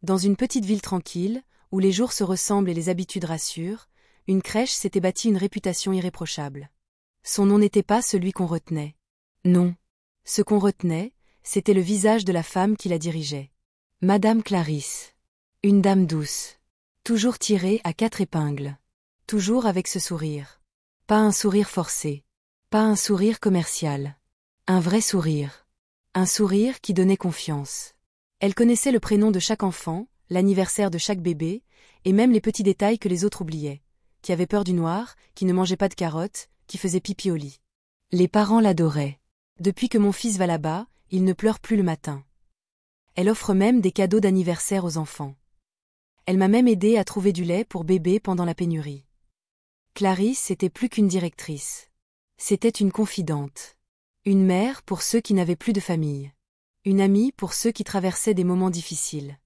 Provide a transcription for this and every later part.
Dans une petite ville tranquille, où les jours se ressemblent et les habitudes rassurent, une crèche s'était bâtie une réputation irréprochable. Son nom n'était pas celui qu'on retenait. Non. Ce qu'on retenait, c'était le visage de la femme qui la dirigeait. Madame Clarisse. Une dame douce. Toujours tirée à 4 épingles. Toujours avec ce sourire. Pas un sourire forcé. Pas un sourire commercial. Un vrai sourire. Un sourire qui donnait confiance. Elle connaissait le prénom de chaque enfant, l'anniversaire de chaque bébé, et même les petits détails que les autres oubliaient. Qui avait peur du noir, qui ne mangeait pas de carottes, qui faisait pipi au lit. Les parents l'adoraient. Depuis que mon fils va là-bas, il ne pleure plus le matin. Elle offre même des cadeaux d'anniversaire aux enfants. Elle m'a même aidé à trouver du lait pour bébé pendant la pénurie. Clarisse était plus qu'une directrice. C'était une confidente. Une mère pour ceux qui n'avaient plus de famille. Une amie pour ceux qui traversaient des moments difficiles.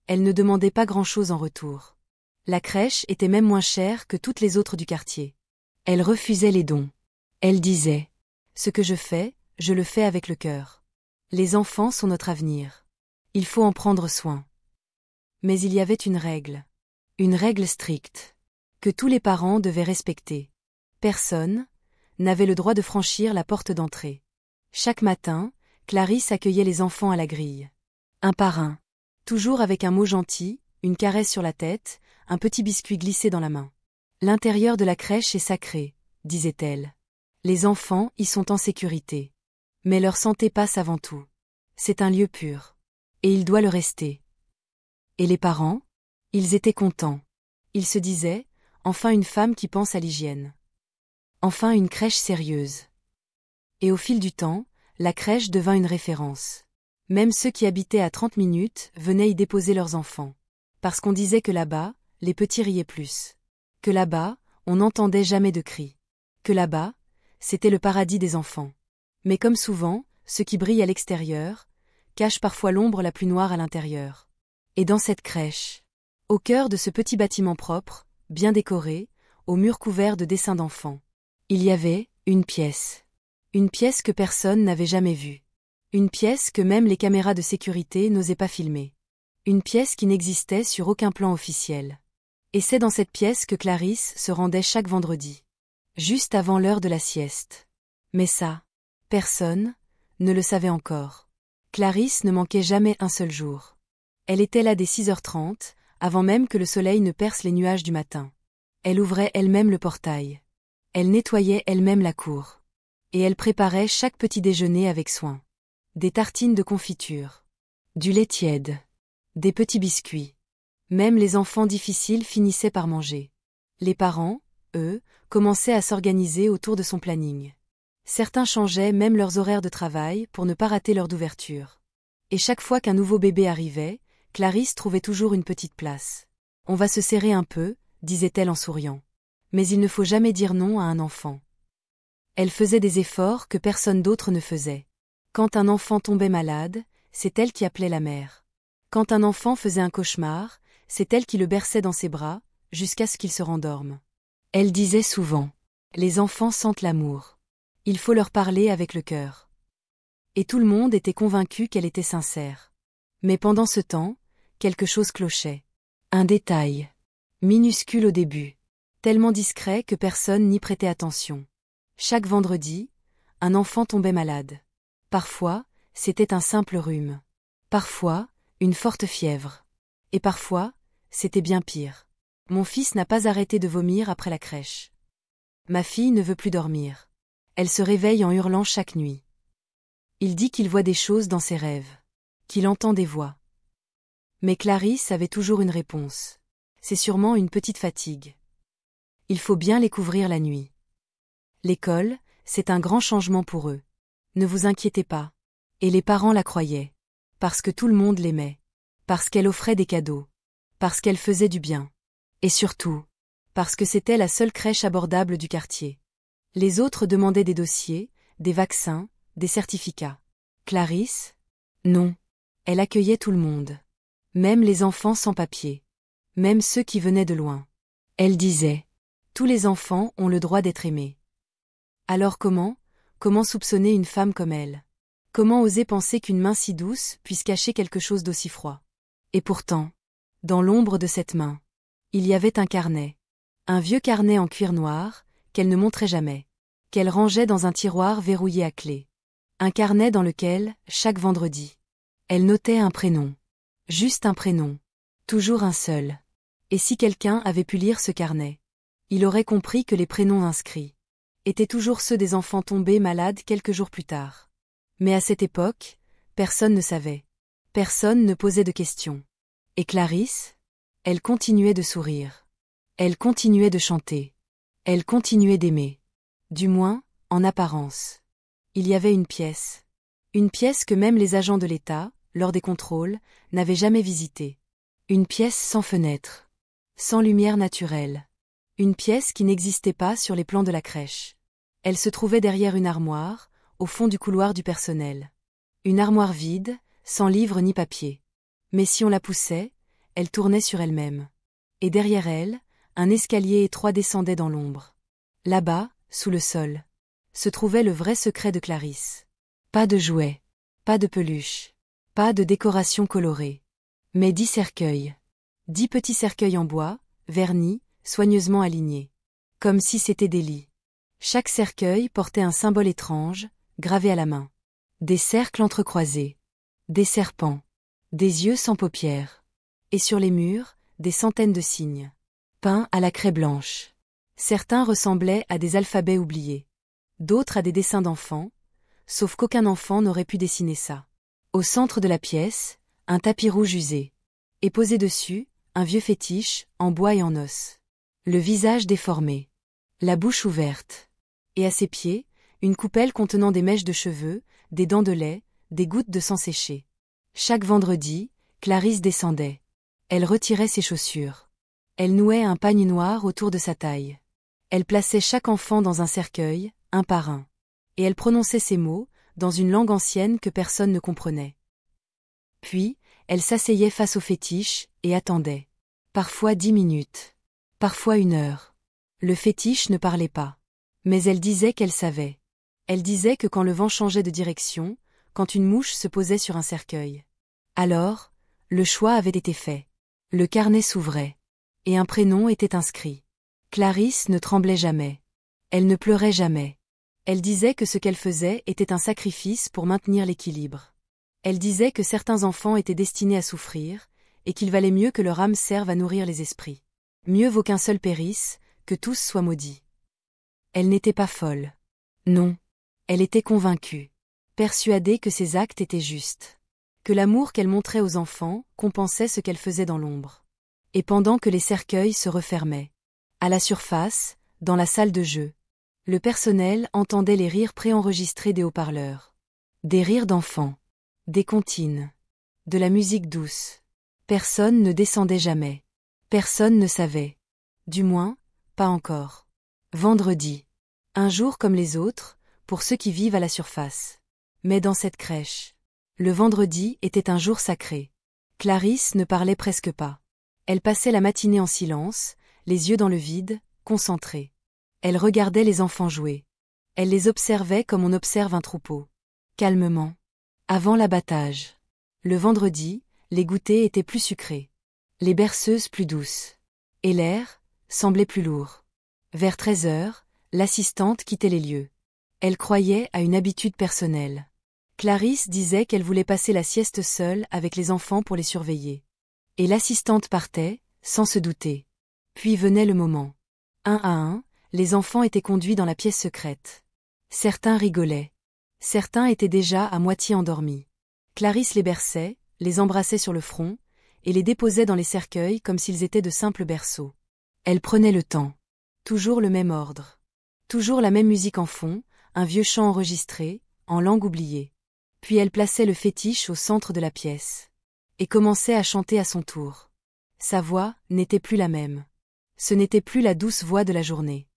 Elle ne demandait pas grand-chose en retour. La crèche était même moins chère que toutes les autres du quartier. Elle refusait les dons. Elle disait « Ce que je le fais avec le cœur. Les enfants sont notre avenir. Il faut en prendre soin. » Mais il y avait une règle stricte, que tous les parents devaient respecter. Personne n'avait le droit de franchir la porte d'entrée. Chaque matin, Clarisse accueillait les enfants à la grille. Un par un. Toujours avec un mot gentil, une caresse sur la tête, un petit biscuit glissé dans la main. L'intérieur de la crèche est sacré, disait-elle. Les enfants y sont en sécurité. Mais leur santé passe avant tout. C'est un lieu pur. Et il doit le rester. Et les parents? Ils étaient contents. Ils se disaient, enfin une femme qui pense à l'hygiène. Enfin une crèche sérieuse. Et au fil du temps, la crèche devint une référence. Même ceux qui habitaient à 30 minutes venaient y déposer leurs enfants. Parce qu'on disait que là-bas, les petits riaient plus. Que là-bas, on n'entendait jamais de cris. Que là-bas, c'était le paradis des enfants. Mais comme souvent, ce qui brille à l'extérieur cache parfois l'ombre la plus noire à l'intérieur. Et dans cette crèche, au cœur de ce petit bâtiment propre, bien décoré, aux murs couverts de dessins d'enfants, il y avait une pièce. Une pièce que personne n'avait jamais vue. Une pièce que même les caméras de sécurité n'osaient pas filmer. Une pièce qui n'existait sur aucun plan officiel. Et c'est dans cette pièce que Clarisse se rendait chaque vendredi. Juste avant l'heure de la sieste. Mais ça, personne ne le savait encore. Clarisse ne manquait jamais un seul jour. Elle était là dès 6h30, avant même que le soleil ne perce les nuages du matin. Elle ouvrait elle-même le portail. Elle nettoyait elle-même la cour. Et elle préparait chaque petit déjeuner avec soin. Des tartines de confiture. Du lait tiède. Des petits biscuits. Même les enfants difficiles finissaient par manger. Les parents, eux, commençaient à s'organiser autour de son planning. Certains changeaient même leurs horaires de travail pour ne pas rater l'heure d'ouverture. Et chaque fois qu'un nouveau bébé arrivait, Clarisse trouvait toujours une petite place. « On va se serrer un peu », disait-elle en souriant. Mais il ne faut jamais dire non à un enfant. Elle faisait des efforts que personne d'autre ne faisait. Quand un enfant tombait malade, c'est elle qui appelait la mère. Quand un enfant faisait un cauchemar, c'est elle qui le berçait dans ses bras, jusqu'à ce qu'il se rendorme. Elle disait souvent « Les enfants sentent l'amour. Il faut leur parler avec le cœur. » Et tout le monde était convaincu qu'elle était sincère. Mais pendant ce temps, quelque chose clochait. Un détail. Minuscule au début. Tellement discret que personne n'y prêtait attention. Chaque vendredi, un enfant tombait malade. Parfois, c'était un simple rhume. Parfois, une forte fièvre. Et parfois, c'était bien pire. Mon fils n'a pas arrêté de vomir après la crèche. Ma fille ne veut plus dormir. Elle se réveille en hurlant chaque nuit. Il dit qu'il voit des choses dans ses rêves. Qu'il entend des voix. Mais Clarisse avait toujours une réponse. C'est sûrement une petite fatigue. Il faut bien les couvrir la nuit. L'école, c'est un grand changement pour eux. Ne vous inquiétez pas. Et les parents la croyaient. Parce que tout le monde l'aimait. Parce qu'elle offrait des cadeaux. Parce qu'elle faisait du bien. Et surtout, parce que c'était la seule crèche abordable du quartier. Les autres demandaient des dossiers, des vaccins, des certificats. Clarisse? Non. Elle accueillait tout le monde. Même les enfants sans papier. Même ceux qui venaient de loin. Elle disait, tous les enfants ont le droit d'être aimés. Alors comment soupçonner une femme comme elle? Comment oser penser qu'une main si douce puisse cacher quelque chose d'aussi froid? Et pourtant, Dans l'ombre de cette main, il y avait un carnet. Un vieux carnet en cuir noir, qu'elle ne montrait jamais, qu'elle rangeait dans un tiroir verrouillé à clé. Un carnet dans lequel, chaque vendredi, elle notait un prénom. Juste un prénom. Toujours un seul. Et si quelqu'un avait pu lire ce carnet, il aurait compris que les prénoms inscrits étaient toujours ceux des enfants tombés malades quelques jours plus tard. Mais à cette époque, personne ne savait. Personne ne posait de questions. Et Clarisse? Elle continuait de sourire. Elle continuait de chanter. Elle continuait d'aimer. Du moins, en apparence. Il y avait une pièce. Une pièce que même les agents de l'État, lors des contrôles, n'avaient jamais visitée. Une pièce sans fenêtre. Sans lumière naturelle. Une pièce qui n'existait pas sur les plans de la crèche. Elle se trouvait derrière une armoire, au fond du couloir du personnel. Une armoire vide, sans livres ni papier. Mais si on la poussait, elle tournait sur elle-même. Et derrière elle, un escalier étroit descendait dans l'ombre. Là-bas, sous le sol, se trouvait le vrai secret de Clarisse. Pas de jouets, pas de peluches, pas de décorations colorées. Mais 10 cercueils. 10 petits cercueils en bois, vernis, soigneusement alignés. Comme si c'étaient des lits. Chaque cercueil portait un symbole étrange, gravé à la main. Des cercles entrecroisés. Des serpents. Des yeux sans paupières. Et sur les murs, des centaines de signes. Peints à la craie blanche. Certains ressemblaient à des alphabets oubliés. D'autres à des dessins d'enfants, sauf qu'aucun enfant n'aurait pu dessiner ça. Au centre de la pièce, un tapis rouge usé. Et posé dessus, un vieux fétiche, en bois et en os. Le visage déformé. La bouche ouverte. Et à ses pieds, une coupelle contenant des mèches de cheveux, des dents de lait, des gouttes de sang séché. Chaque vendredi, Clarisse descendait. Elle retirait ses chaussures. Elle nouait un pagne noir autour de sa taille. Elle plaçait chaque enfant dans un cercueil, un par un. Et elle prononçait ces mots, dans une langue ancienne que personne ne comprenait. Puis, elle s'asseyait face au fétiche, et attendait. Parfois 10 minutes. Parfois 1 heure. Le fétiche ne parlait pas. Mais elle disait qu'elle savait. Elle disait que quand le vent changeait de direction, quand une mouche se posait sur un cercueil. Alors, le choix avait été fait. Le carnet s'ouvrait. Et un prénom était inscrit. Clarisse ne tremblait jamais. Elle ne pleurait jamais. Elle disait que ce qu'elle faisait était un sacrifice pour maintenir l'équilibre. Elle disait que certains enfants étaient destinés à souffrir, et qu'il valait mieux que leur âme serve à nourrir les esprits. Mieux vaut qu'un seul périsse, que tous soient maudits. Elle n'était pas folle. Non. Elle était convaincue. Persuadée que ses actes étaient justes. Que l'amour qu'elle montrait aux enfants compensait ce qu'elle faisait dans l'ombre. Et pendant que les cercueils se refermaient, à la surface, dans la salle de jeu, le personnel entendait les rires préenregistrés des haut-parleurs. Des rires d'enfants. Des comptines. De la musique douce. Personne ne descendait jamais. Personne ne savait. Du moins, pas encore. Vendredi. Un jour comme les autres, pour ceux qui vivent à la surface. Mais dans cette crèche, le vendredi était un jour sacré. Clarisse ne parlait presque pas. Elle passait la matinée en silence, les yeux dans le vide, concentrée. Elle regardait les enfants jouer. Elle les observait comme on observe un troupeau. Calmement. Avant l'abattage. Le vendredi, les goûters étaient plus sucrés. Les berceuses plus douces. Et l'air semblait plus lourd. Vers 13 heures, l'assistante quittait les lieux. Elle croyait à une habitude personnelle. Clarisse disait qu'elle voulait passer la sieste seule avec les enfants pour les surveiller. Et l'assistante partait, sans se douter. Puis venait le moment. Un à un, les enfants étaient conduits dans la pièce secrète. Certains rigolaient. Certains étaient déjà à moitié endormis. Clarisse les berçait, les embrassait sur le front, et les déposait dans les cercueils comme s'ils étaient de simples berceaux. Elle prenait le temps. Toujours le même ordre. Toujours la même musique en fond, un vieux chant enregistré, en langue oubliée. Puis elle plaçait le fétiche au centre de la pièce. Et commençait à chanter à son tour. Sa voix n'était plus la même. Ce n'était plus la douce voix de la journée.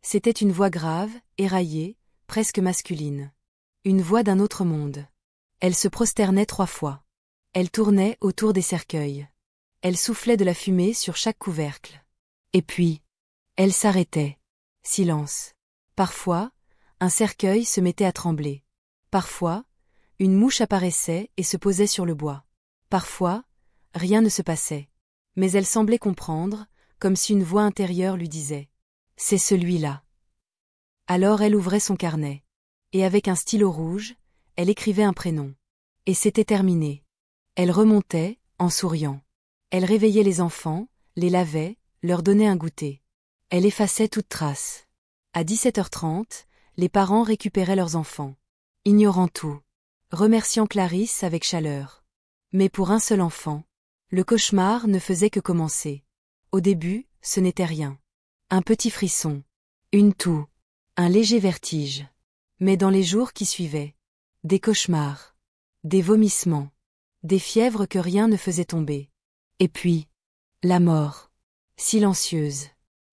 C'était une voix grave, éraillée, presque masculine. Une voix d'un autre monde. Elle se prosternait 3 fois. Elle tournait autour des cercueils. Elle soufflait de la fumée sur chaque couvercle. Et puis, elle s'arrêtait. Silence. Parfois, un cercueil se mettait à trembler. Parfois, une mouche apparaissait et se posait sur le bois. Parfois, rien ne se passait. Mais elle semblait comprendre, comme si une voix intérieure lui disait « C'est celui-là ». Alors elle ouvrait son carnet. Et avec un stylo rouge, elle écrivait un prénom. Et c'était terminé. Elle remontait, en souriant. Elle réveillait les enfants, les lavait, leur donnait un goûter. Elle effaçait toute trace. À 17h30, les parents récupéraient leurs enfants. Ignorant tout. Remerciant Clarisse avec chaleur. Mais pour un seul enfant, le cauchemar ne faisait que commencer. Au début, ce n'était rien. Un petit frisson. Une toux. Un léger vertige. Mais dans les jours qui suivaient, des cauchemars. Des vomissements. Des fièvres que rien ne faisait tomber. Et puis, la mort. Silencieuse.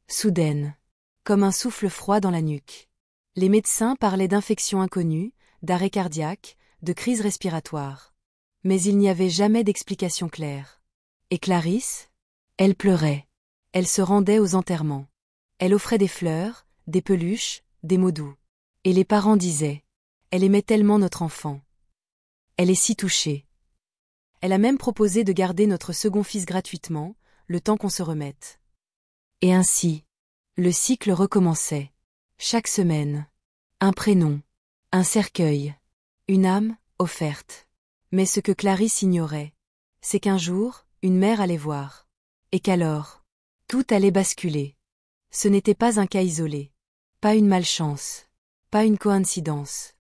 Soudaine. Comme un souffle froid dans la nuque. Les médecins parlaient d'infections inconnues, d'arrêt cardiaque, de crise respiratoire. Mais il n'y avait jamais d'explication claire. Et Clarisse? Elle pleurait. Elle se rendait aux enterrements. Elle offrait des fleurs, des peluches, des mots doux. Et les parents disaient « Elle aimait tellement notre enfant. Elle est si touchée. » Elle a même proposé de garder notre second fils gratuitement, le temps qu'on se remette. Et ainsi, le cycle recommençait. Chaque semaine. Un prénom. Un cercueil. Une âme, offerte. Mais ce que Clarisse ignorait, c'est qu'un jour, une mère allait voir. Et qu'alors, tout allait basculer. Ce n'était pas un cas isolé. Pas une malchance. Pas une coïncidence.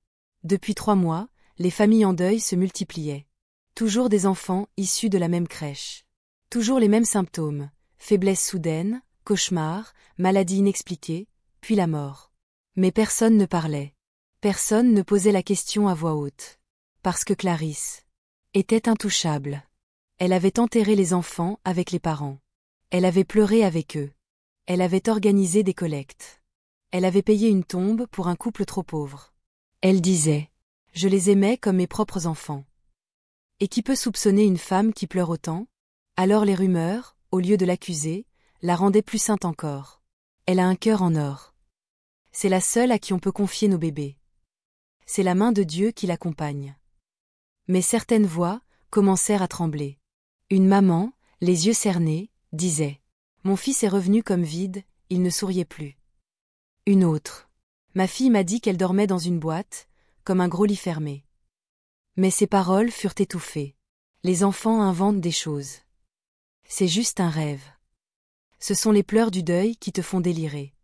Depuis 3 mois, les familles en deuil se multipliaient. Toujours des enfants issus de la même crèche. Toujours les mêmes symptômes. Faiblesse soudaine, cauchemar, maladie inexpliquée, puis la mort. Mais personne ne parlait. Personne ne posait la question à voix haute. Parce que Clarisse était intouchable. Elle avait enterré les enfants avec les parents. Elle avait pleuré avec eux. Elle avait organisé des collectes. Elle avait payé une tombe pour un couple trop pauvre. Elle disait « Je les aimais comme mes propres enfants ». Et qui peut soupçonner une femme qui pleure autant? Alors les rumeurs, au lieu de l'accuser, la rendaient plus sainte encore. Elle a un cœur en or. C'est la seule à qui on peut confier nos bébés. C'est la main de Dieu qui l'accompagne. Mais certaines voix commencèrent à trembler. Une maman, les yeux cernés, disait « Mon fils est revenu comme vide, il ne souriait plus ». Une autre. « Ma fille m'a dit qu'elle dormait dans une boîte, comme un gros lit fermé ». Mais ces paroles furent étouffées. Les enfants inventent des choses. C'est juste un rêve. Ce sont les pleurs du deuil qui te font délirer.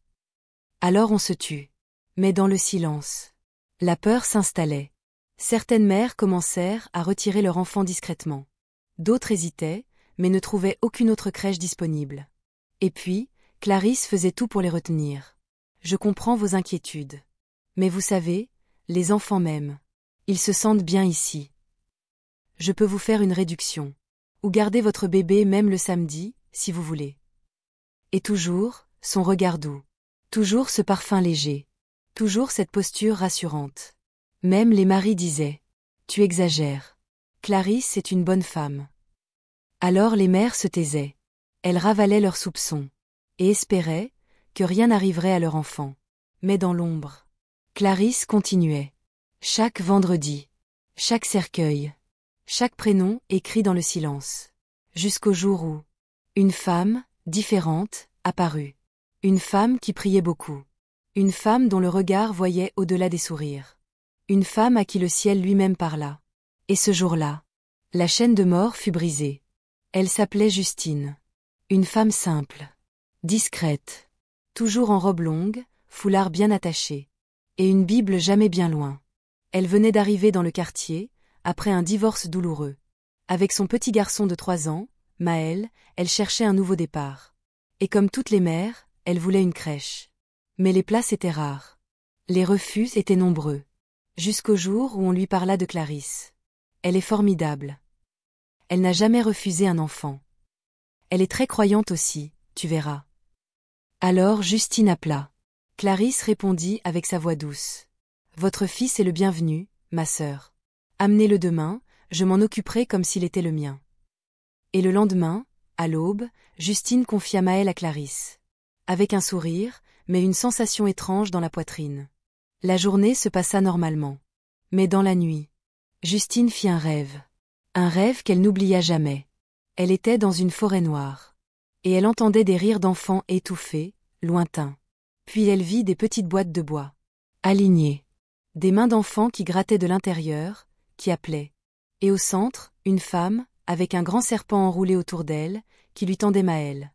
Alors on se tue. Mais dans le silence. La peur s'installait. Certaines mères commencèrent à retirer leur enfant discrètement. D'autres hésitaient, mais ne trouvaient aucune autre crèche disponible. Et puis, Clarisse faisait tout pour les retenir. Je comprends vos inquiétudes. Mais vous savez, les enfants m'aiment. Ils se sentent bien ici. Je peux vous faire une réduction. Ou garder votre bébé même le samedi, si vous voulez. Et toujours, son regard doux. Toujours ce parfum léger. Toujours cette posture rassurante. Même les maris disaient « Tu exagères. Clarisse est une bonne femme. » Alors les mères se taisaient. Elles ravalaient leurs soupçons. Et espéraient que rien n'arriverait à leur enfant. Mais dans l'ombre, Clarisse continuait. Chaque vendredi. Chaque cercueil. Chaque prénom écrit dans le silence. Jusqu'au jour où une femme, différente, apparut. Une femme qui priait beaucoup. Une femme dont le regard voyait au-delà des sourires. Une femme à qui le ciel lui-même parla. Et ce jour-là, la chaîne de mort fut brisée. Elle s'appelait Justine. Une femme simple. Discrète. Toujours en robe longue, foulard bien attaché. Et une Bible jamais bien loin. Elle venait d'arriver dans le quartier, après un divorce douloureux. Avec son petit garçon de 3 ans, Maël, elle cherchait un nouveau départ. Et comme toutes les mères, elle voulait une crèche. Mais les places étaient rares. Les refus étaient nombreux. Jusqu'au jour où on lui parla de Clarisse. Elle est formidable. Elle n'a jamais refusé un enfant. Elle est très croyante aussi, tu verras. Alors Justine appela. Clarisse répondit avec sa voix douce. Votre fils est le bienvenu, ma sœur. Amenez-le demain, je m'en occuperai comme s'il était le mien. Et le lendemain, à l'aube, Justine confia Maël à Clarisse. Avec un sourire, mais une sensation étrange dans la poitrine. La journée se passa normalement. Mais dans la nuit, Justine fit un rêve. Un rêve qu'elle n'oublia jamais. Elle était dans une forêt noire. Et elle entendait des rires d'enfants étouffés, lointains. Puis elle vit des petites boîtes de bois, alignées. Des mains d'enfants qui grattaient de l'intérieur, qui appelaient. Et au centre, une femme, avec un grand serpent enroulé autour d'elle, qui lui tendait Maëlle.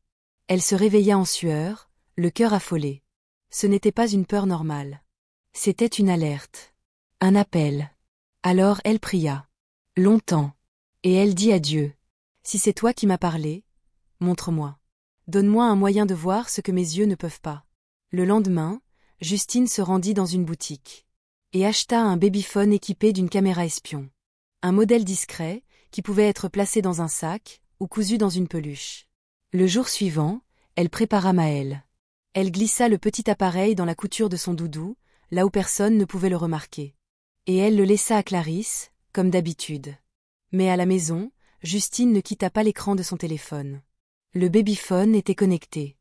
Elle se réveilla en sueur, le cœur affolé. Ce n'était pas une peur normale. C'était une alerte. Un appel. Alors elle pria. Longtemps. Et elle dit à Dieu. Si c'est toi qui m'as parlé, montre-moi. Donne-moi un moyen de voir ce que mes yeux ne peuvent pas. Le lendemain, Justine se rendit dans une boutique. Et acheta un babyphone équipé d'une caméra espion. Un modèle discret, qui pouvait être placé dans un sac, ou cousu dans une peluche. Le jour suivant, elle prépara Maëlle. Elle glissa le petit appareil dans la couture de son doudou, là où personne ne pouvait le remarquer. Et elle le laissa à Clarisse, comme d'habitude. Mais à la maison, Justine ne quitta pas l'écran de son téléphone. Le babyphone était connecté.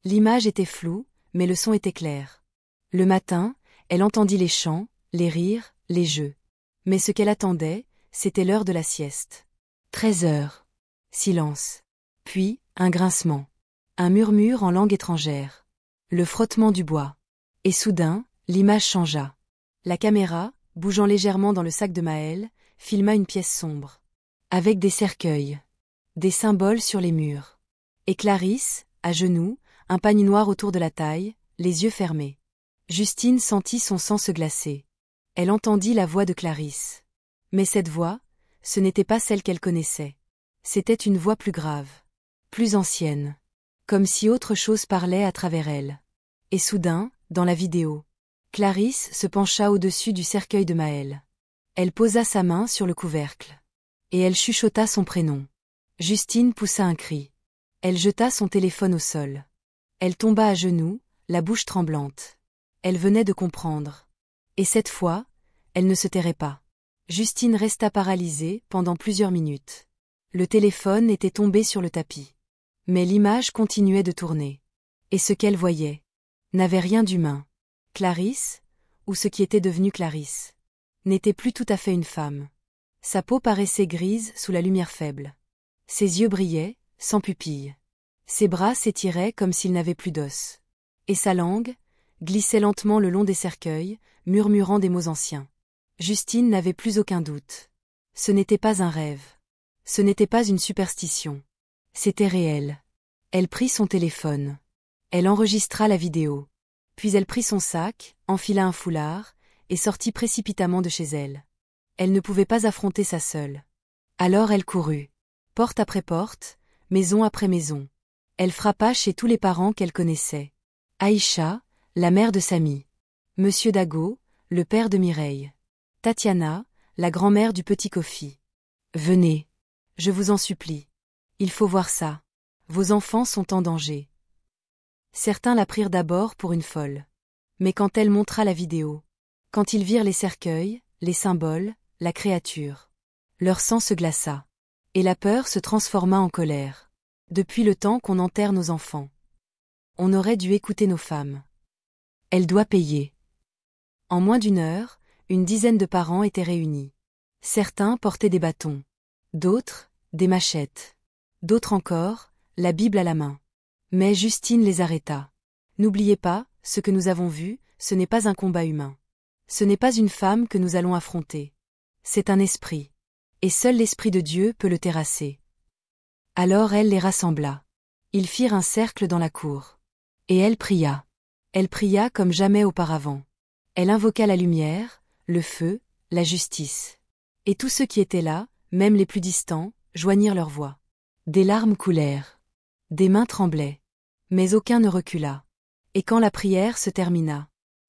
L'image était floue, mais le son était clair. Le matin, elle entendit les chants, les rires, les jeux. Mais ce qu'elle attendait, c'était l'heure de la sieste. 13 heures. Silence. Puis, un grincement. Un murmure en langue étrangère. Le frottement du bois. Et soudain, l'image changea. La caméra, bougeant légèrement dans le sac de Maëlle, filma une pièce sombre. Avec des cercueils. Des symboles sur les murs. Et Clarisse, à genoux, un pagne noir autour de la taille, les yeux fermés. Justine sentit son sang se glacer. Elle entendit la voix de Clarisse. Mais cette voix, ce n'était pas celle qu'elle connaissait. C'était une voix plus grave. Plus ancienne. Comme si autre chose parlait à travers elle. Et soudain, dans la vidéo, Clarisse se pencha au-dessus du cercueil de Maëlle. Elle posa sa main sur le couvercle. Et elle chuchota son prénom. Justine poussa un cri. Elle jeta son téléphone au sol. Elle tomba à genoux, la bouche tremblante. Elle venait de comprendre. Et cette fois, elle ne se tairait pas. Justine resta paralysée pendant plusieurs minutes. Le téléphone était tombé sur le tapis. Mais l'image continuait de tourner. Et ce qu'elle voyait n'avait rien d'humain. Clarisse, ou ce qui était devenu Clarisse, n'était plus tout à fait une femme. Sa peau paraissait grise sous la lumière faible. Ses yeux brillaient, sans pupilles. Ses bras s'étiraient comme s'il n'avait plus d'os. Et sa langue glissait lentement le long des cercueils, murmurant des mots anciens. Justine n'avait plus aucun doute. Ce n'était pas un rêve. Ce n'était pas une superstition. C'était réel. Elle prit son téléphone. Elle enregistra la vidéo. Puis elle prit son sac, enfila un foulard, et sortit précipitamment de chez elle. Elle ne pouvait pas affronter ça seule. Alors elle courut. Porte après porte, maison après maison. Elle frappa chez tous les parents qu'elle connaissait. Aïcha, la mère de Samy. Monsieur Dago, le père de Mireille. Tatiana, la grand-mère du petit Kofi. Venez. Je vous en supplie. Il faut voir ça. Vos enfants sont en danger. Certains la prirent d'abord pour une folle. Mais quand elle montra la vidéo, quand ils virent les cercueils, les symboles, la créature, leur sang se glaça. Et la peur se transforma en colère. Depuis le temps qu'on enterre nos enfants, on aurait dû écouter nos femmes. Elle doit payer. En moins d'une heure, une dizaine de parents étaient réunis. Certains portaient des bâtons. D'autres, des machettes. D'autres encore, la Bible à la main. Mais Justine les arrêta. N'oubliez pas, ce que nous avons vu, ce n'est pas un combat humain. Ce n'est pas une femme que nous allons affronter. C'est un esprit. Et seul l'Esprit de Dieu peut le terrasser. Alors elle les rassembla. Ils firent un cercle dans la cour. Et elle pria. Elle pria comme jamais auparavant. Elle invoqua la lumière, le feu, la justice. Et tous ceux qui étaient là, même les plus distants, joignirent leurs voix. Des larmes coulèrent. Des mains tremblaient. Mais aucun ne recula. Et quand la prière se termina,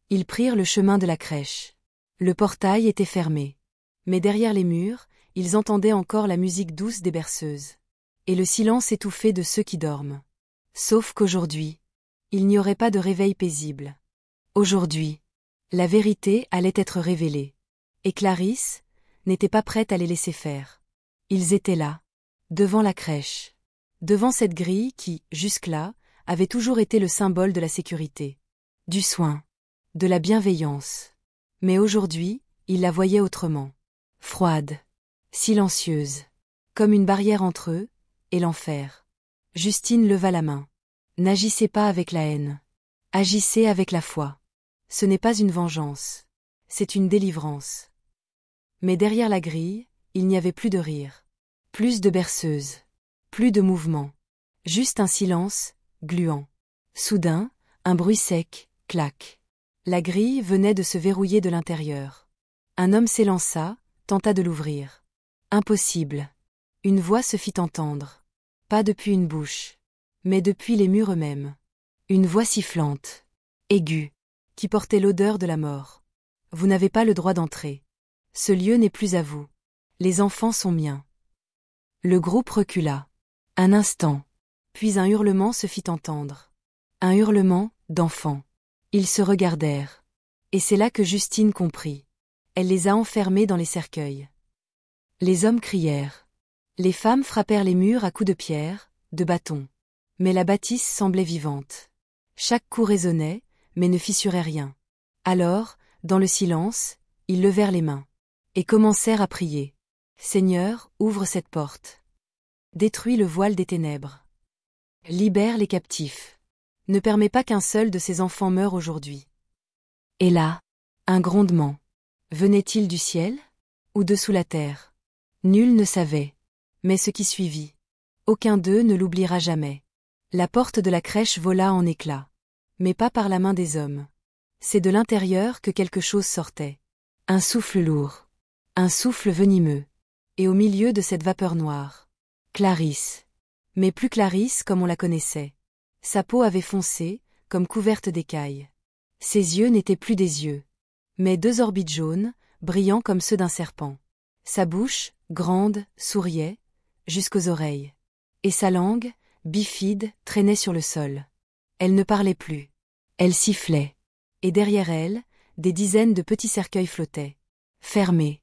ils prirent le chemin de la crèche. Le portail était fermé. Mais derrière les murs, ils entendaient encore la musique douce des berceuses. Et le silence étouffé de ceux qui dorment. Sauf qu'aujourd'hui, il n'y aurait pas de réveil paisible. Aujourd'hui, la vérité allait être révélée. Et Clarisse n'était pas prête à les laisser faire. Ils étaient là, devant la crèche. Devant cette grille qui, jusque-là, avait toujours été le symbole de la sécurité. Du soin. De la bienveillance. Mais aujourd'hui, ils la voyaient autrement. Froide. Silencieuse. Comme une barrière entre eux et l'enfer. Justine leva la main. N'agissez pas avec la haine. Agissez avec la foi. Ce n'est pas une vengeance. C'est une délivrance. Mais derrière la grille, il n'y avait plus de rire. Plus de berceuse. Plus de mouvement. Juste un silence, gluant. Soudain, un bruit sec, clac. La grille venait de se verrouiller de l'intérieur. Un homme s'élança, tenta de l'ouvrir. Impossible. Une voix se fit entendre. Pas depuis une bouche, mais depuis les murs eux-mêmes. Une voix sifflante, aiguë, qui portait l'odeur de la mort. Vous n'avez pas le droit d'entrer. Ce lieu n'est plus à vous. Les enfants sont miens. Le groupe recula. Un instant. Puis un hurlement se fit entendre. Un hurlement d'enfants. Ils se regardèrent. Et c'est là que Justine comprit. Elle les a enfermés dans les cercueils. Les hommes crièrent. Les femmes frappèrent les murs à coups de pierre, de bâton. Mais la bâtisse semblait vivante. Chaque coup résonnait, mais ne fissurait rien. Alors, dans le silence, ils levèrent les mains. Et commencèrent à prier. Seigneur, ouvre cette porte. Détruis le voile des ténèbres. Libère les captifs. Ne permets pas qu'un seul de ces enfants meure aujourd'hui. Et là, un grondement. Venait-il du ciel? Ou de sous la terre? Nul ne savait. Mais ce qui suivit. Aucun d'eux ne l'oubliera jamais. La porte de la crèche vola en éclats. Mais pas par la main des hommes. C'est de l'intérieur que quelque chose sortait. Un souffle lourd. Un souffle venimeux. Et au milieu de cette vapeur noire, Clarisse. Mais plus Clarisse comme on la connaissait. Sa peau avait foncé, comme couverte d'écailles. Ses yeux n'étaient plus des yeux. Mais deux orbites jaunes, brillants comme ceux d'un serpent. Sa bouche, grande, souriait, jusqu'aux oreilles. Et sa langue, bifide, traînait sur le sol. Elle ne parlait plus. Elle sifflait. Et derrière elle, des dizaines de petits cercueils flottaient. Fermés.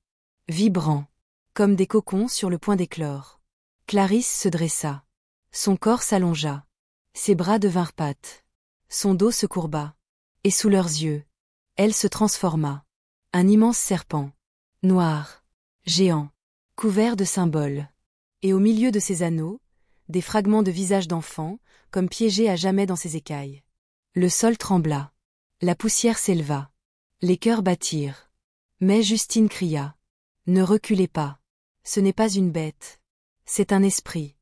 Vibrants. Comme des cocons sur le point d'éclore. Clarisse se dressa. Son corps s'allongea. Ses bras devinrent pattes. Son dos se courba. Et sous leurs yeux, elle se transforma. Un immense serpent. Noir. Géant. Couvert de symboles. Et au milieu de ses anneaux, des fragments de visages d'enfants, comme piégés à jamais dans ses écailles. Le sol trembla. La poussière s'éleva. Les cœurs battirent. Mais Justine cria. Ne reculez pas. Ce n'est pas une bête. C'est un esprit.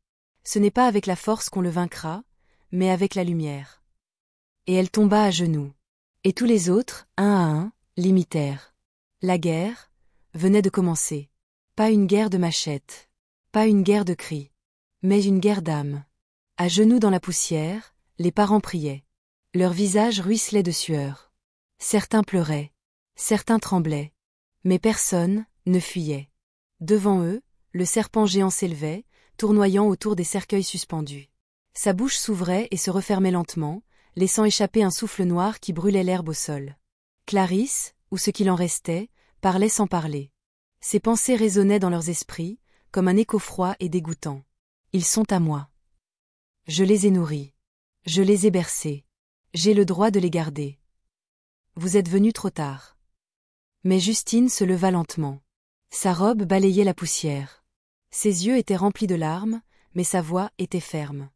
Ce n'est pas avec la force qu'on le vaincra, mais avec la lumière. Et elle tomba à genoux. Et tous les autres, un à un, l'imitèrent. La guerre venait de commencer. Pas une guerre de machettes. Pas une guerre de cris. Mais une guerre d'âme. À genoux dans la poussière, les parents priaient. Leurs visages ruisselaient de sueur. Certains pleuraient. Certains tremblaient. Mais personne ne fuyait. Devant eux, le serpent géant s'élevait, tournoyant autour des cercueils suspendus. Sa bouche s'ouvrait et se refermait lentement, laissant échapper un souffle noir qui brûlait l'herbe au sol. Clarisse, ou ce qu'il en restait, parlait sans parler. Ses pensées résonnaient dans leurs esprits, comme un écho froid et dégoûtant. Ils sont à moi. Je les ai nourris. Je les ai bercés. J'ai le droit de les garder. Vous êtes venu trop tard. Mais Justine se leva lentement. Sa robe balayait la poussière. Ses yeux étaient remplis de larmes, mais sa voix était ferme.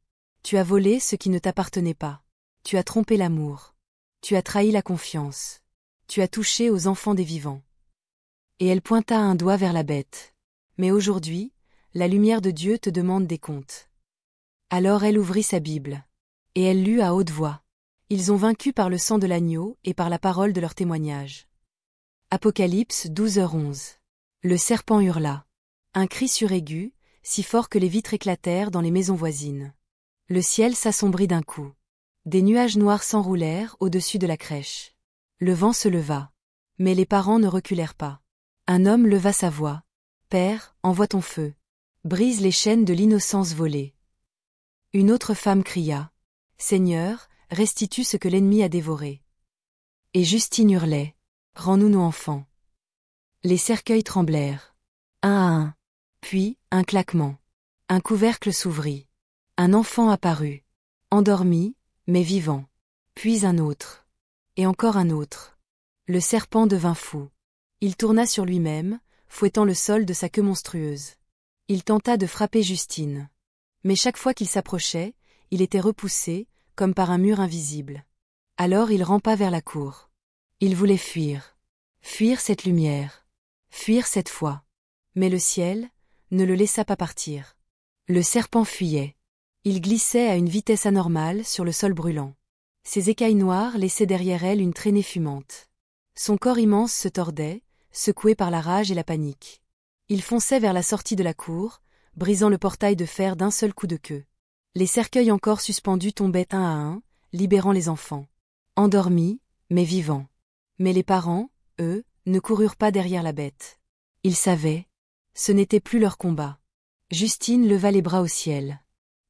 Tu as volé ce qui ne t'appartenait pas. Tu as trompé l'amour. Tu as trahi la confiance. Tu as touché aux enfants des vivants. Et elle pointa un doigt vers la bête. Mais aujourd'hui, la lumière de Dieu te demande des comptes. Alors elle ouvrit sa Bible. Et elle lut à haute voix. Ils ont vaincu par le sang de l'agneau et par la parole de leur témoignage. Apocalypse 12h11. Le serpent hurla. Un cri suraigu, si fort que les vitres éclatèrent dans les maisons voisines. Le ciel s'assombrit d'un coup. Des nuages noirs s'enroulèrent au-dessus de la crèche. Le vent se leva. Mais les parents ne reculèrent pas. Un homme leva sa voix. Père, envoie ton feu. Brise les chaînes de l'innocence volée. Une autre femme cria. Seigneur, restitue ce que l'ennemi a dévoré. Et Justine hurlait. Rends-nous nos enfants. Les cercueils tremblèrent. Un à un. Puis, un claquement. Un couvercle s'ouvrit. Un enfant apparut. Endormi, mais vivant. Puis un autre. Et encore un autre. Le serpent devint fou. Il tourna sur lui-même, fouettant le sol de sa queue monstrueuse. Il tenta de frapper Justine. Mais chaque fois qu'il s'approchait, il était repoussé, comme par un mur invisible. Alors il rampa vers la cour. Il voulait fuir. Fuir cette lumière. Fuir cette foi. Mais le ciel ne le laissa pas partir. Le serpent fuyait. Il glissait à une vitesse anormale sur le sol brûlant. Ses écailles noires laissaient derrière elle une traînée fumante. Son corps immense se tordait, secoué par la rage et la panique. Il fonçait vers la sortie de la cour, brisant le portail de fer d'un seul coup de queue. Les cercueils encore suspendus tombaient un à un, libérant les enfants. Endormis, mais vivants. Mais les parents, eux, ne coururent pas derrière la bête. Ils savaient. Ce n'était plus leur combat. Justine leva les bras au ciel.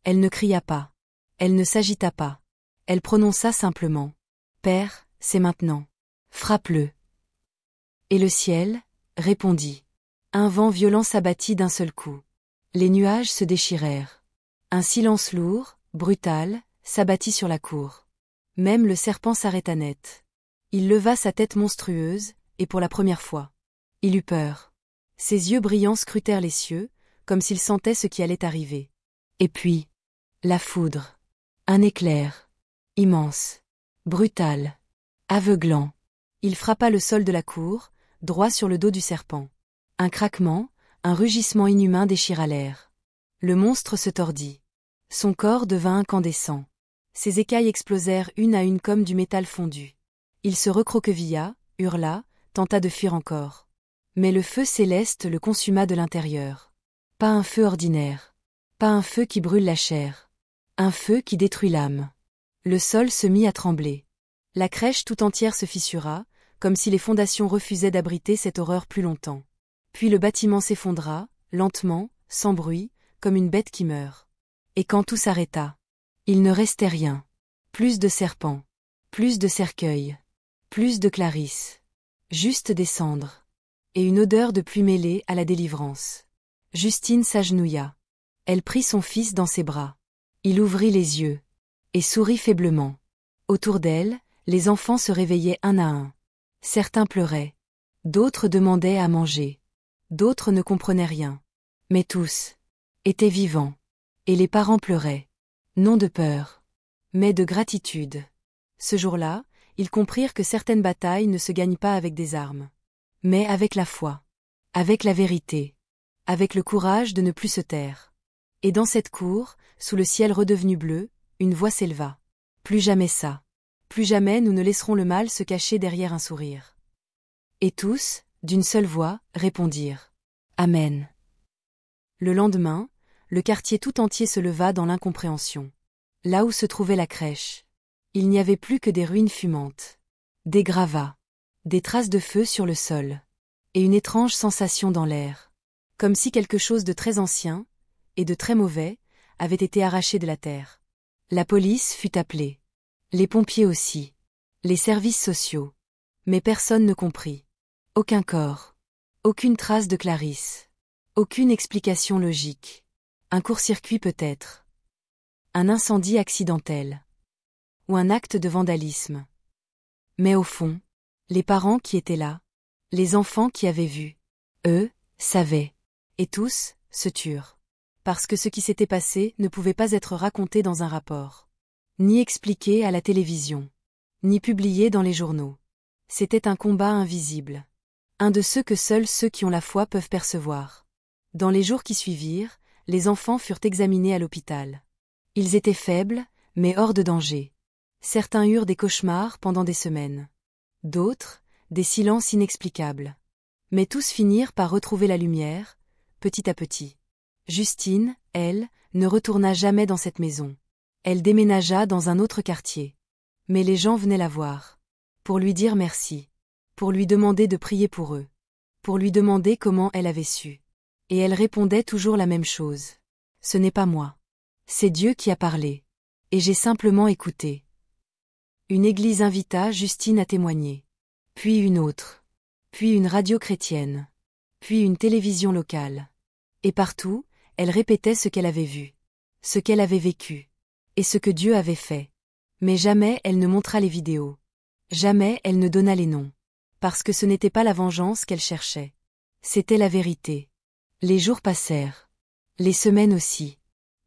Elle ne cria pas. Elle ne s'agita pas. Elle prononça simplement. « Père, c'est maintenant. Frappe-le. » Et le ciel répondit. Un vent violent s'abattit d'un seul coup. Les nuages se déchirèrent. Un silence lourd, brutal, s'abattit sur la cour. Même le serpent s'arrêta net. Il leva sa tête monstrueuse, et pour la première fois. Il eut peur. Ses yeux brillants scrutèrent les cieux, comme s'il sentait ce qui allait arriver. Et puis, la foudre. Un éclair. Immense. Brutal. Aveuglant. Il frappa le sol de la cour, droit sur le dos du serpent. Un craquement, un rugissement inhumain déchira l'air. Le monstre se tordit. Son corps devint incandescent. Ses écailles explosèrent une à une comme du métal fondu. Il se recroquevilla, hurla, tenta de fuir encore. Mais le feu céleste le consuma de l'intérieur. Pas un feu ordinaire. Pas un feu qui brûle la chair. Un feu qui détruit l'âme. Le sol se mit à trembler. La crèche tout entière se fissura, comme si les fondations refusaient d'abriter cette horreur plus longtemps. Puis le bâtiment s'effondra, lentement, sans bruit, comme une bête qui meurt. Et quand tout s'arrêta, il ne restait rien. Plus de serpents. Plus de cercueils. Plus de Clarisse. Juste des cendres. Et une odeur de pluie mêlée à la délivrance. Justine s'agenouilla. Elle prit son fils dans ses bras. Il ouvrit les yeux. Et sourit faiblement. Autour d'elle, les enfants se réveillaient un à un. Certains pleuraient. D'autres demandaient à manger. D'autres ne comprenaient rien. Mais tous étaient vivants. Et les parents pleuraient. Non de peur, mais de gratitude. Ce jour-là, ils comprirent que certaines batailles ne se gagnent pas avec des armes. Mais avec la foi. Avec la vérité. Avec le courage de ne plus se taire. Et dans cette cour, sous le ciel redevenu bleu, une voix s'éleva. Plus jamais ça. Plus jamais nous ne laisserons le mal se cacher derrière un sourire. Et tous, d'une seule voix, répondirent. Amen. Le lendemain, le quartier tout entier se leva dans l'incompréhension. Là où se trouvait la crèche, il n'y avait plus que des ruines fumantes. Des gravats. Des traces de feu sur le sol. Et une étrange sensation dans l'air. Comme si quelque chose de très ancien, et de très mauvais, avait été arraché de la terre. La police fut appelée. Les pompiers aussi. Les services sociaux. Mais personne ne comprit. Aucun corps. Aucune trace de Clarisse. Aucune explication logique. Un court-circuit peut-être. Un incendie accidentel. Ou un acte de vandalisme. Mais au fond, les parents qui étaient là, les enfants qui avaient vu, eux, savaient. Et tous, se turent. Parce que ce qui s'était passé ne pouvait pas être raconté dans un rapport. Ni expliqué à la télévision. Ni publié dans les journaux. C'était un combat invisible. Un de ceux que seuls ceux qui ont la foi peuvent percevoir. Dans les jours qui suivirent, les enfants furent examinés à l'hôpital. Ils étaient faibles, mais hors de danger. Certains eurent des cauchemars pendant des semaines. D'autres, des silences inexplicables. Mais tous finirent par retrouver la lumière, petit à petit. Justine, elle, ne retourna jamais dans cette maison. Elle déménagea dans un autre quartier. Mais les gens venaient la voir. Pour lui dire merci. Pour lui demander de prier pour eux. Pour lui demander comment elle avait su. Et elle répondait toujours la même chose. Ce n'est pas moi. C'est Dieu qui a parlé. Et j'ai simplement écouté. Une église invita Justine à témoigner. Puis une autre. Puis une radio chrétienne. Puis une télévision locale. Et partout, elle répétait ce qu'elle avait vu. Ce qu'elle avait vécu. Et ce que Dieu avait fait. Mais jamais elle ne montra les vidéos. Jamais elle ne donna les noms. Parce que ce n'était pas la vengeance qu'elle cherchait. C'était la vérité. Les jours passèrent. Les semaines aussi.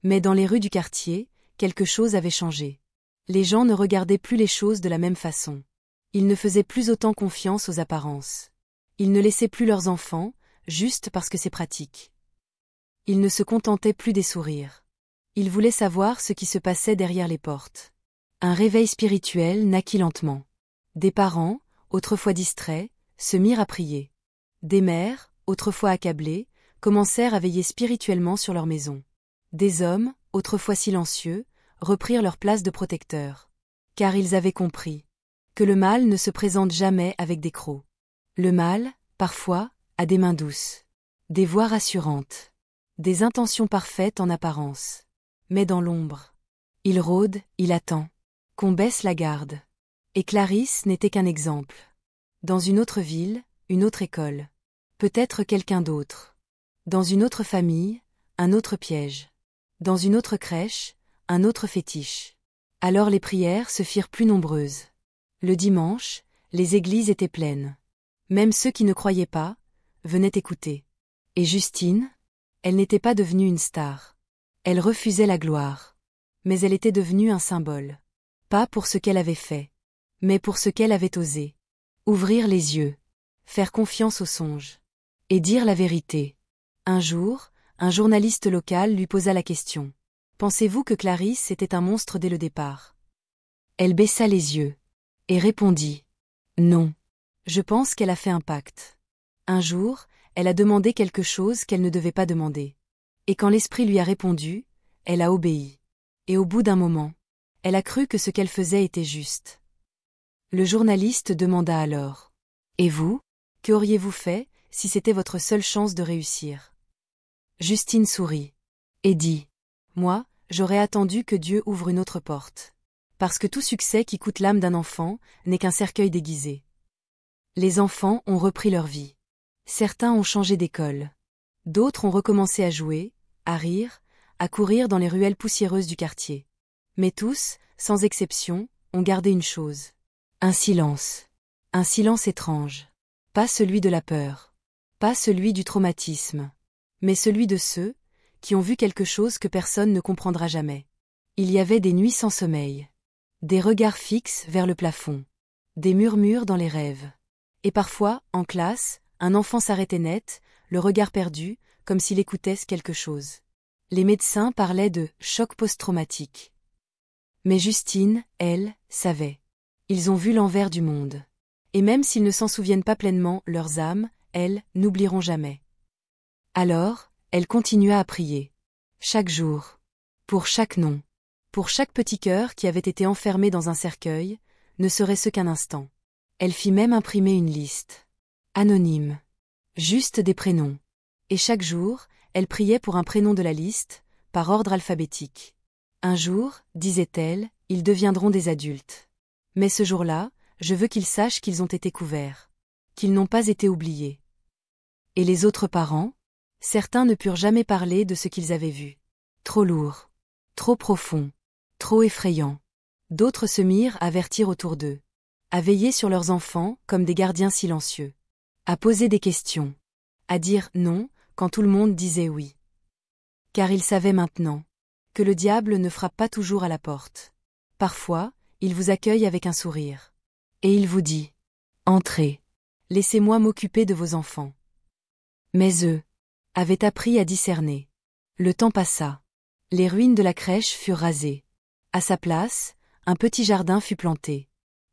Mais dans les rues du quartier, quelque chose avait changé. Les gens ne regardaient plus les choses de la même façon. Ils ne faisaient plus autant confiance aux apparences. Ils ne laissaient plus leurs enfants, juste parce que c'est pratique. Ils ne se contentaient plus des sourires. Ils voulaient savoir ce qui se passait derrière les portes. Un réveil spirituel naquit lentement. Des parents, autrefois distraits, se mirent à prier. Des mères, autrefois accablées, commencèrent à veiller spirituellement sur leur maison. Des hommes, autrefois silencieux, reprirent leur place de protecteurs. Car ils avaient compris que le mal ne se présente jamais avec des crocs. Le mal, parfois, a des mains douces, des voix rassurantes, des intentions parfaites en apparence. Mais dans l'ombre, il rôde, il attend qu'on baisse la garde. Et Clarisse n'était qu'un exemple. Dans une autre ville, une autre école. Peut-être quelqu'un d'autre. Dans une autre famille, un autre piège. Dans une autre crèche, un autre fétiche. Alors les prières se firent plus nombreuses. Le dimanche, les églises étaient pleines. Même ceux qui ne croyaient pas, venaient écouter. Et Justine, elle n'était pas devenue une star. Elle refusait la gloire. Mais elle était devenue un symbole. Pas pour ce qu'elle avait fait, mais pour ce qu'elle avait osé. Ouvrir les yeux, faire confiance aux songes, et dire la vérité. Un jour, un journaliste local lui posa la question. Pensez-vous que Clarisse était un monstre dès le départ? Elle baissa les yeux, et répondit. Non. Je pense qu'elle a fait un pacte. Un jour, elle a demandé quelque chose qu'elle ne devait pas demander. Et quand l'esprit lui a répondu, elle a obéi. Et au bout d'un moment, elle a cru que ce qu'elle faisait était juste. Le journaliste demanda alors. Et vous, qu'auriez-vous fait, si c'était votre seule chance de réussir? Justine sourit. Et dit. Moi, j'aurais attendu que Dieu ouvre une autre porte. Parce que tout succès qui coûte l'âme d'un enfant n'est qu'un cercueil déguisé. Les enfants ont repris leur vie. Certains ont changé d'école. D'autres ont recommencé à jouer, à rire, à courir dans les ruelles poussiéreuses du quartier. Mais tous, sans exception, ont gardé une chose. Un silence. Un silence étrange. Pas celui de la peur. Pas celui du traumatisme. Mais celui de ceux qui ont vu quelque chose que personne ne comprendra jamais. Il y avait des nuits sans sommeil. Des regards fixes vers le plafond. Des murmures dans les rêves. Et parfois, en classe, un enfant s'arrêtait net, le regard perdu, comme s'il écoutait quelque chose. Les médecins parlaient de « choc post-traumatique ». Mais Justine, elle, savait. Ils ont vu l'envers du monde. Et même s'ils ne s'en souviennent pas pleinement, leurs âmes, elles, n'oublieront jamais. Alors, elle continua à prier. Chaque jour. Pour chaque nom. Pour chaque petit cœur qui avait été enfermé dans un cercueil, ne serait-ce qu'un instant. Elle fit même imprimer une liste. Anonyme. Juste des prénoms. Et chaque jour, elle priait pour un prénom de la liste, par ordre alphabétique. Un jour, disait-elle, ils deviendront des adultes. Mais ce jour-là, je veux qu'ils sachent qu'ils ont été couverts. Qu'ils n'ont pas été oubliés. Et les autres parents? Certains ne purent jamais parler de ce qu'ils avaient vu. Trop lourd. Trop profond. Trop effrayant. D'autres se mirent à avertir autour d'eux. À veiller sur leurs enfants comme des gardiens silencieux. À poser des questions. À dire non quand tout le monde disait oui. Car ils savaient maintenant que le diable ne frappe pas toujours à la porte. Parfois, il vous accueille avec un sourire. Et il vous dit « Entrez, laissez-moi m'occuper de vos enfants. » Mais eux avaient appris à discerner. Le temps passa. Les ruines de la crèche furent rasées. À sa place, un petit jardin fut planté.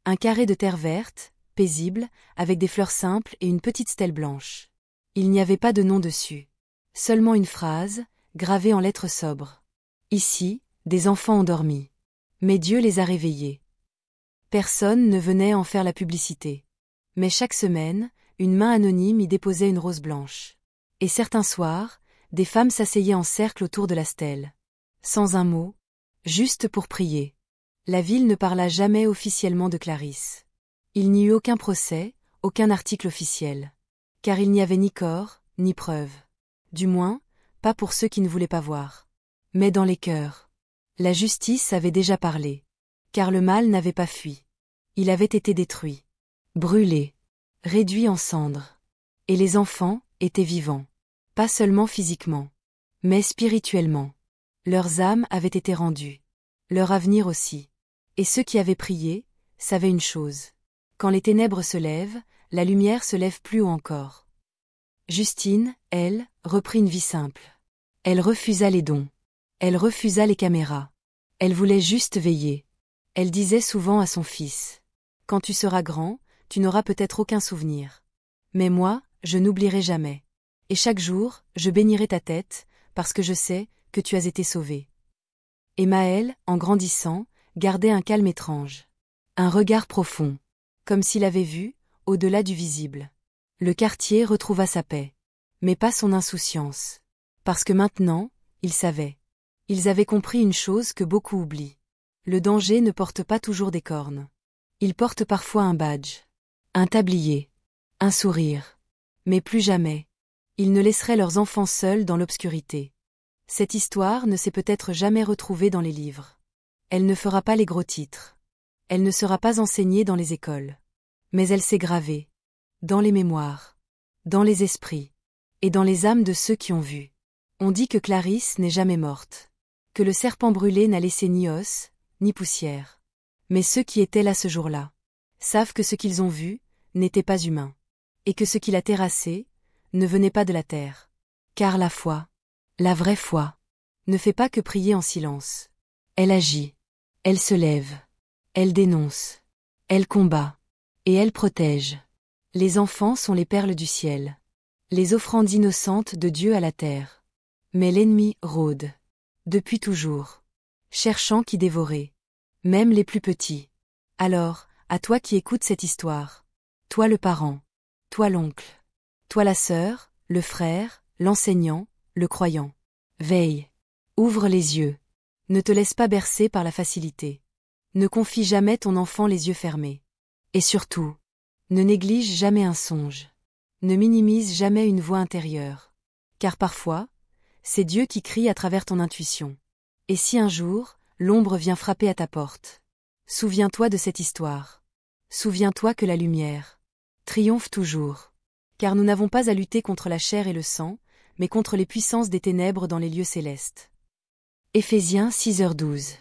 Un carré de terre verte, paisible, avec des fleurs simples et une petite stèle blanche. Il n'y avait pas de nom dessus. Seulement une phrase, gravée en lettres sobres. Ici, des enfants ont dormi. Mais Dieu les a réveillés. Personne ne venait en faire la publicité. Mais chaque semaine, une main anonyme y déposait une rose blanche. Et certains soirs, des femmes s'asseyaient en cercle autour de la stèle. Sans un mot, juste pour prier. La ville ne parla jamais officiellement de Clarisse. Il n'y eut aucun procès, aucun article officiel. Car il n'y avait ni corps, ni preuve. Du moins, pas pour ceux qui ne voulaient pas voir. Mais dans les cœurs. La justice avait déjà parlé. Car le mal n'avait pas fui. Il avait été détruit. Brûlé. Réduit en cendres. Et les enfants étaient vivants. Pas seulement physiquement. Mais spirituellement. Leurs âmes avaient été rendues. leur avenir aussi. Et ceux qui avaient prié, savaient une chose. Quand les ténèbres se lèvent, la lumière se lève plus haut encore. Justine, elle, reprit une vie simple. Elle refusa les dons. Elle refusa les caméras. Elle voulait juste veiller. Elle disait souvent à son fils. Quand tu seras grand, tu n'auras peut-être aucun souvenir. Mais moi, je n'oublierai jamais. Et chaque jour, je bénirai ta tête, parce que je sais que tu as été sauvé. Et Maël, en grandissant, gardait un calme étrange. Un regard profond. Comme s'il avait vu, au-delà du visible. Le quartier retrouva sa paix. Mais pas son insouciance. Parce que maintenant, ils savaient. Ils avaient compris une chose que beaucoup oublient. Le danger ne porte pas toujours des cornes. Il porte parfois un badge. Un tablier. Un sourire. Mais plus jamais. Ils ne laisseraient leurs enfants seuls dans l'obscurité. Cette histoire ne s'est peut-être jamais retrouvée dans les livres. Elle ne fera pas les gros titres. Elle ne sera pas enseignée dans les écoles. Mais elle s'est gravée. Dans les mémoires. Dans les esprits. Et dans les âmes de ceux qui ont vu. On dit que Clarisse n'est jamais morte. Que le serpent brûlé n'a laissé ni os, ni poussière. Mais ceux qui étaient là ce jour-là savent que ce qu'ils ont vu n'était pas humain. Et que ce qui l'a terrassé ne venait pas de la terre. Car la foi, la vraie foi, ne fait pas que prier en silence. Elle agit. Elle se lève. Elle dénonce. Elle combat. Et elle protège. Les enfants sont les perles du ciel. Les offrandes innocentes de Dieu à la terre. Mais l'ennemi rôde. Depuis toujours. Cherchant qui dévorer. Même les plus petits. Alors, à toi qui écoutes cette histoire. Toi le parent. Toi l'oncle. Toi la sœur, le frère, l'enseignant, le croyant. Veille. Ouvre les yeux. Ne te laisse pas bercer par la facilité. Ne confie jamais ton enfant les yeux fermés. Et surtout, ne néglige jamais un songe. Ne minimise jamais une voix intérieure. Car parfois, c'est Dieu qui crie à travers ton intuition. Et si un jour, l'ombre vient frapper à ta porte, souviens-toi de cette histoire. Souviens-toi que la lumière triomphe toujours. Car nous n'avons pas à lutter contre la chair et le sang, mais contre les puissances des ténèbres dans les lieux célestes. Éphésiens 6h12